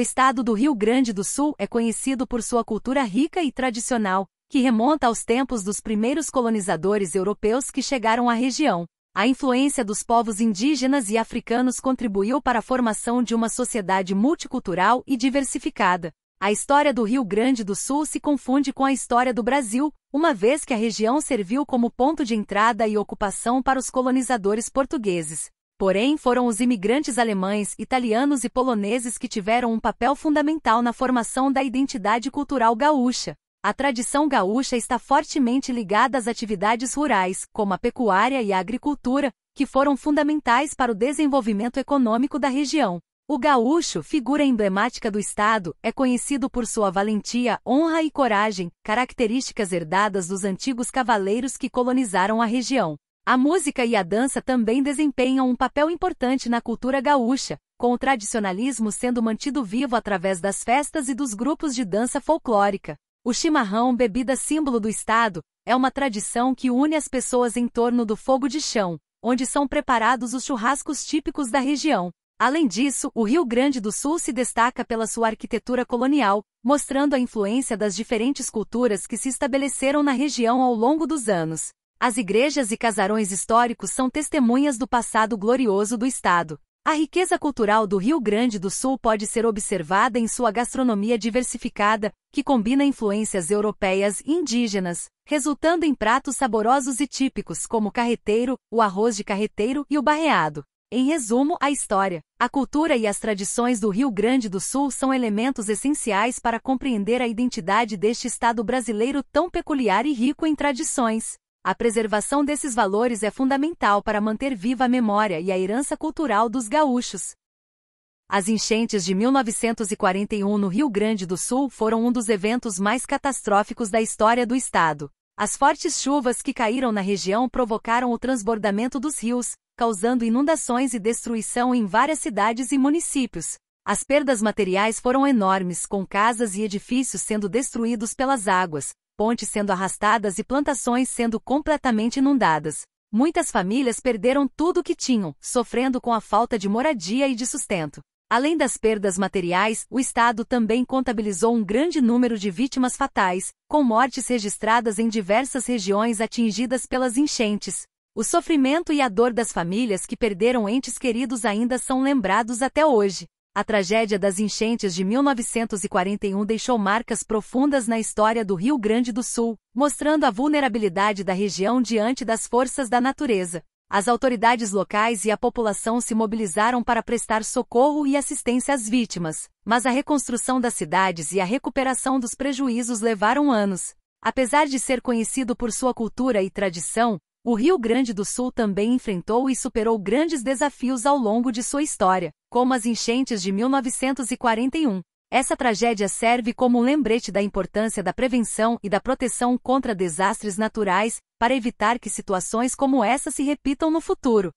estado do Rio Grande do Sul é conhecido por sua cultura rica e tradicional, que remonta aos tempos dos primeiros colonizadores europeus que chegaram à região. A influência dos povos indígenas e africanos contribuiu para a formação de uma sociedade multicultural e diversificada. A história do Rio Grande do Sul se confunde com a história do Brasil, uma vez que a região serviu como ponto de entrada e ocupação para os colonizadores portugueses. Porém, foram os imigrantes alemães, italianos e poloneses que tiveram um papel fundamental na formação da identidade cultural gaúcha. A tradição gaúcha está fortemente ligada às atividades rurais, como a pecuária e a agricultura, que foram fundamentais para o desenvolvimento econômico da região. O gaúcho, figura emblemática do estado, é conhecido por sua valentia, honra e coragem, características herdadas dos antigos cavaleiros que colonizaram a região. A música e a dança também desempenham um papel importante na cultura gaúcha, com o tradicionalismo sendo mantido vivo através das festas e dos grupos de dança folclórica. O chimarrão, bebida símbolo do estado, é uma tradição que une as pessoas em torno do fogo de chão, onde são preparados os churrascos típicos da região. Além disso, o Rio Grande do Sul se destaca pela sua arquitetura colonial, mostrando a influência das diferentes culturas que se estabeleceram na região ao longo dos anos. As igrejas e casarões históricos são testemunhas do passado glorioso do estado. A riqueza cultural do Rio Grande do Sul pode ser observada em sua gastronomia diversificada, que combina influências europeias e indígenas, resultando em pratos saborosos e típicos como o carreteiro, o arroz de carreteiro e o barreado. Em resumo, a história, a cultura e as tradições do Rio Grande do Sul são elementos essenciais para compreender a identidade deste estado brasileiro tão peculiar e rico em tradições. A preservação desses valores é fundamental para manter viva a memória e a herança cultural dos gaúchos. As enchentes de 1941 no Rio Grande do Sul foram um dos eventos mais catastróficos da história do estado. As fortes chuvas que caíram na região provocaram o transbordamento dos rios, causando inundações e destruição em várias cidades e municípios. As perdas materiais foram enormes, com casas e edifícios sendo destruídos pelas águas, pontes sendo arrastadas e plantações sendo completamente inundadas. Muitas famílias perderam tudo o que tinham, sofrendo com a falta de moradia e de sustento. Além das perdas materiais, o estado também contabilizou um grande número de vítimas fatais, com mortes registradas em diversas regiões atingidas pelas enchentes. O sofrimento e a dor das famílias que perderam entes queridos ainda são lembrados até hoje. A tragédia das enchentes de 1941 deixou marcas profundas na história do Rio Grande do Sul, mostrando a vulnerabilidade da região diante das forças da natureza. As autoridades locais e a população se mobilizaram para prestar socorro e assistência às vítimas, mas a reconstrução das cidades e a recuperação dos prejuízos levaram anos. Apesar de ser conhecido por sua cultura e tradição, o Rio Grande do Sul também enfrentou e superou grandes desafios ao longo de sua história, como as enchentes de 1941. Essa tragédia serve como um lembrete da importância da prevenção e da proteção contra desastres naturais, para evitar que situações como essa se repitam no futuro.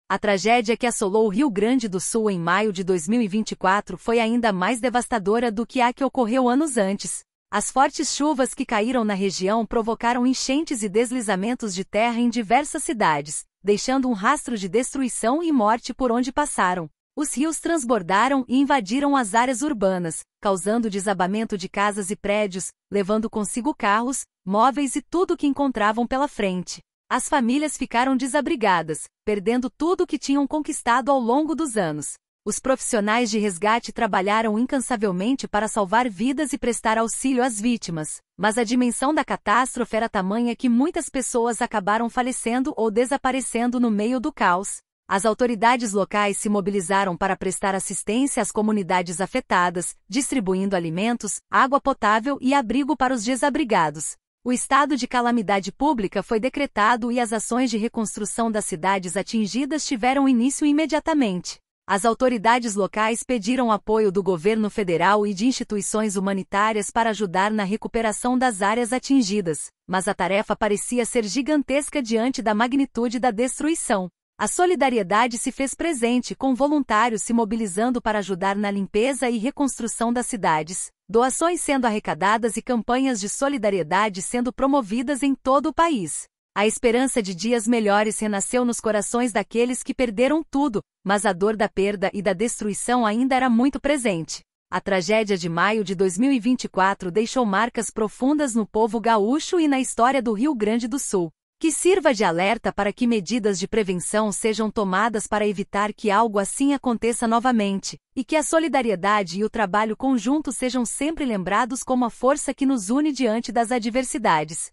A tragédia que assolou o Rio Grande do Sul em maio de 2024 foi ainda mais devastadora do que a que ocorreu anos antes. As fortes chuvas que caíram na região provocaram enchentes e deslizamentos de terra em diversas cidades, deixando um rastro de destruição e morte por onde passaram. Os rios transbordaram e invadiram as áreas urbanas, causando desabamento de casas e prédios, levando consigo carros, móveis e tudo o que encontravam pela frente. As famílias ficaram desabrigadas, perdendo tudo o que tinham conquistado ao longo dos anos. Os profissionais de resgate trabalharam incansavelmente para salvar vidas e prestar auxílio às vítimas, mas a dimensão da catástrofe era tamanha que muitas pessoas acabaram falecendo ou desaparecendo no meio do caos. As autoridades locais se mobilizaram para prestar assistência às comunidades afetadas, distribuindo alimentos, água potável e abrigo para os desabrigados. O estado de calamidade pública foi decretado e as ações de reconstrução das cidades atingidas tiveram início imediatamente. As autoridades locais pediram apoio do governo federal e de instituições humanitárias para ajudar na recuperação das áreas atingidas, mas a tarefa parecia ser gigantesca diante da magnitude da destruição. A solidariedade se fez presente, com voluntários se mobilizando para ajudar na limpeza e reconstrução das cidades, doações sendo arrecadadas e campanhas de solidariedade sendo promovidas em todo o país. A esperança de dias melhores renasceu nos corações daqueles que perderam tudo, mas a dor da perda e da destruição ainda era muito presente. A tragédia de maio de 2024 deixou marcas profundas no povo gaúcho e na história do Rio Grande do Sul. Que sirva de alerta para que medidas de prevenção sejam tomadas para evitar que algo assim aconteça novamente, e que a solidariedade e o trabalho conjunto sejam sempre lembrados como a força que nos une diante das adversidades.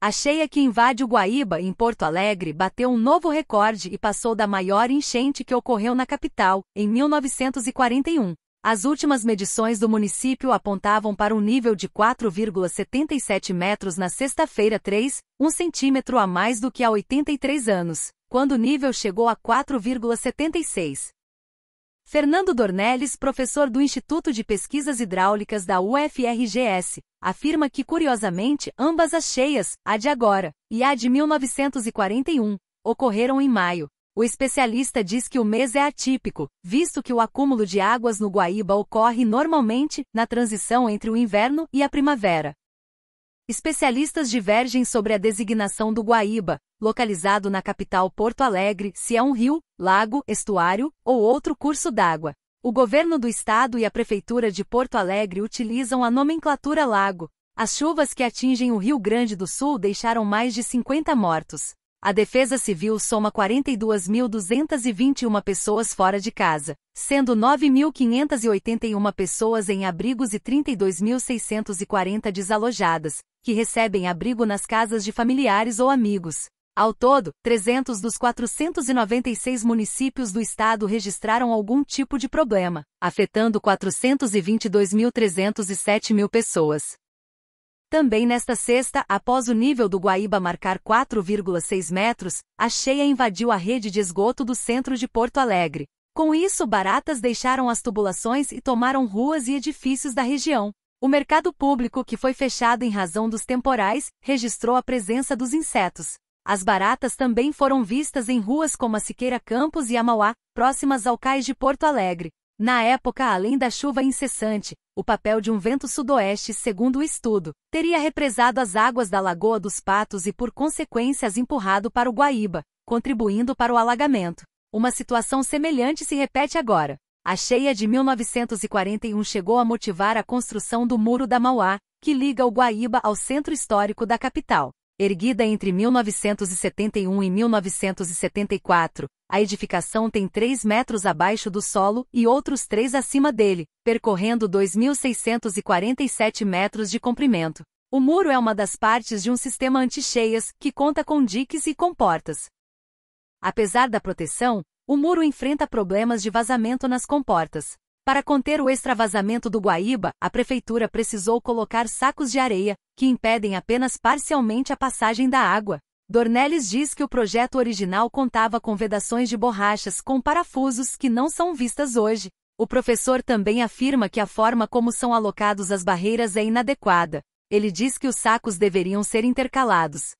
A cheia que invade o Guaíba, em Porto Alegre, bateu um novo recorde e passou da maior enchente que ocorreu na capital, em 1941. As últimas medições do município apontavam para um nível de 4,77 metros na sexta-feira 1 centímetro a mais do que há 83 anos, quando o nível chegou a 4,76. Fernando Dornelles, professor do Instituto de Pesquisas Hidráulicas da UFRGS, afirma que, curiosamente, ambas as cheias, a de agora e a de 1941, ocorreram em maio. O especialista diz que o mês é atípico, visto que o acúmulo de águas no Guaíba ocorre normalmente na transição entre o inverno e a primavera. Especialistas divergem sobre a designação do Guaíba, localizado na capital Porto Alegre, se é um rio, lago, estuário ou outro curso d'água. O governo do estado e a prefeitura de Porto Alegre utilizam a nomenclatura lago. As chuvas que atingem o Rio Grande do Sul deixaram mais de 50 mortos. A Defesa Civil soma 42.221 pessoas fora de casa, sendo 9.581 pessoas em abrigos e 32.640 desalojadas, que recebem abrigo nas casas de familiares ou amigos. Ao todo, 300 dos 496 municípios do estado registraram algum tipo de problema, afetando 422.307 pessoas. Também nesta sexta, após o nível do Guaíba marcar 4,6 metros, a cheia invadiu a rede de esgoto do centro de Porto Alegre. Com isso, baratas deixaram as tubulações e tomaram ruas e edifícios da região. O mercado público, que foi fechado em razão dos temporais, registrou a presença dos insetos. As baratas também foram vistas em ruas como a Siqueira Campos e a Mauá, próximas ao cais de Porto Alegre. Na época, além da chuva incessante, o papel de um vento sudoeste, segundo o estudo, teria represado as águas da Lagoa dos Patos e, por consequência, as empurrado para o Guaíba, contribuindo para o alagamento. Uma situação semelhante se repete agora. A cheia de 1941 chegou a motivar a construção do Muro da Mauá, que liga o Guaíba ao centro histórico da capital. Erguida entre 1971 e 1974, a edificação tem 3 metros abaixo do solo e outros 3 acima dele, percorrendo 2.647 metros de comprimento. O muro é uma das partes de um sistema anti-cheias, que conta com diques e comportas. Apesar da proteção, o muro enfrenta problemas de vazamento nas comportas. Para conter o extravasamento do Guaíba, a prefeitura precisou colocar sacos de areia, que impedem apenas parcialmente a passagem da água. Dornelles diz que o projeto original contava com vedações de borrachas com parafusos que não são vistas hoje. O professor também afirma que a forma como são alocados as barreiras é inadequada. Ele diz que os sacos deveriam ser intercalados.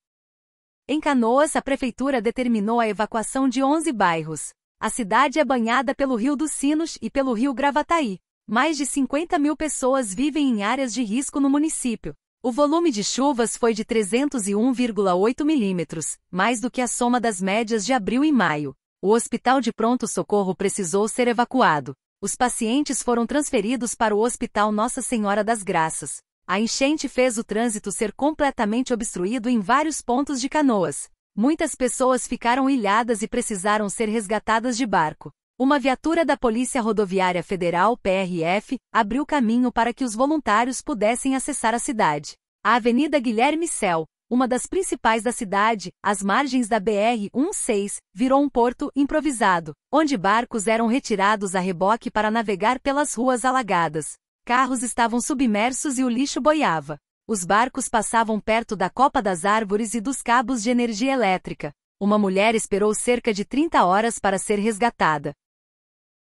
Em Canoas, a prefeitura determinou a evacuação de 11 bairros. A cidade é banhada pelo Rio dos Sinos e pelo Rio Gravataí. Mais de 50.000 pessoas vivem em áreas de risco no município. O volume de chuvas foi de 301,8 milímetros, mais do que a soma das médias de abril e maio. O hospital de pronto-socorro precisou ser evacuado. Os pacientes foram transferidos para o Hospital Nossa Senhora das Graças. A enchente fez o trânsito ser completamente obstruído em vários pontos de Canoas. Muitas pessoas ficaram ilhadas e precisaram ser resgatadas de barco. Uma viatura da Polícia Rodoviária Federal, PRF, abriu caminho para que os voluntários pudessem acessar a cidade. A Avenida Guilherme Cel, uma das principais da cidade, às margens da BR-16, virou um porto improvisado, onde barcos eram retirados a reboque para navegar pelas ruas alagadas. Carros estavam submersos e o lixo boiava. Os barcos passavam perto da copa das árvores e dos cabos de energia elétrica. Uma mulher esperou cerca de 30 horas para ser resgatada.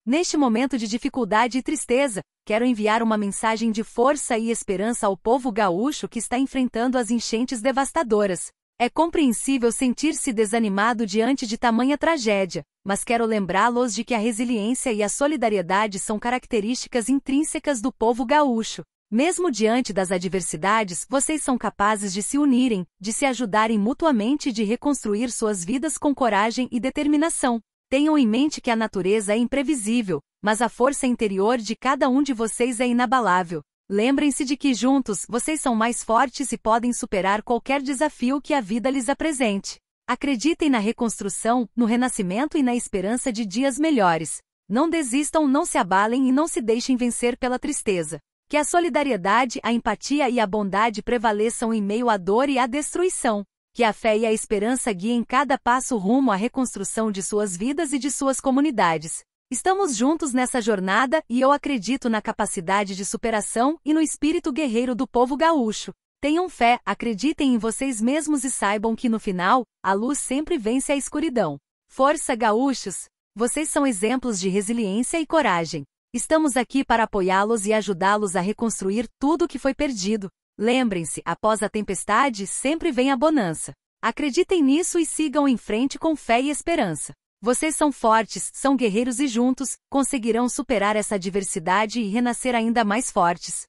Neste momento de dificuldade e tristeza, quero enviar uma mensagem de força e esperança ao povo gaúcho que está enfrentando as enchentes devastadoras. É compreensível sentir-se desanimado diante de tamanha tragédia, mas quero lembrá-los de que a resiliência e a solidariedade são características intrínsecas do povo gaúcho. Mesmo diante das adversidades, vocês são capazes de se unirem, de se ajudarem mutuamente e de reconstruir suas vidas com coragem e determinação. Tenham em mente que a natureza é imprevisível, mas a força interior de cada um de vocês é inabalável. Lembrem-se de que juntos, vocês são mais fortes e podem superar qualquer desafio que a vida lhes apresente. Acreditem na reconstrução, no renascimento e na esperança de dias melhores. Não desistam, não se abalem e não se deixem vencer pela tristeza. Que a solidariedade, a empatia e a bondade prevaleçam em meio à dor e à destruição. Que a fé e a esperança guiem cada passo rumo à reconstrução de suas vidas e de suas comunidades. Estamos juntos nessa jornada e eu acredito na capacidade de superação e no espírito guerreiro do povo gaúcho. Tenham fé, acreditem em vocês mesmos e saibam que no final, a luz sempre vence a escuridão. Força, gaúchos! Vocês são exemplos de resiliência e coragem. Estamos aqui para apoiá-los e ajudá-los a reconstruir tudo o que foi perdido. Lembrem-se, após a tempestade sempre vem a bonança. Acreditem nisso e sigam em frente com fé e esperança. Vocês são fortes, são guerreiros e juntos, conseguirão superar essa adversidade e renascer ainda mais fortes.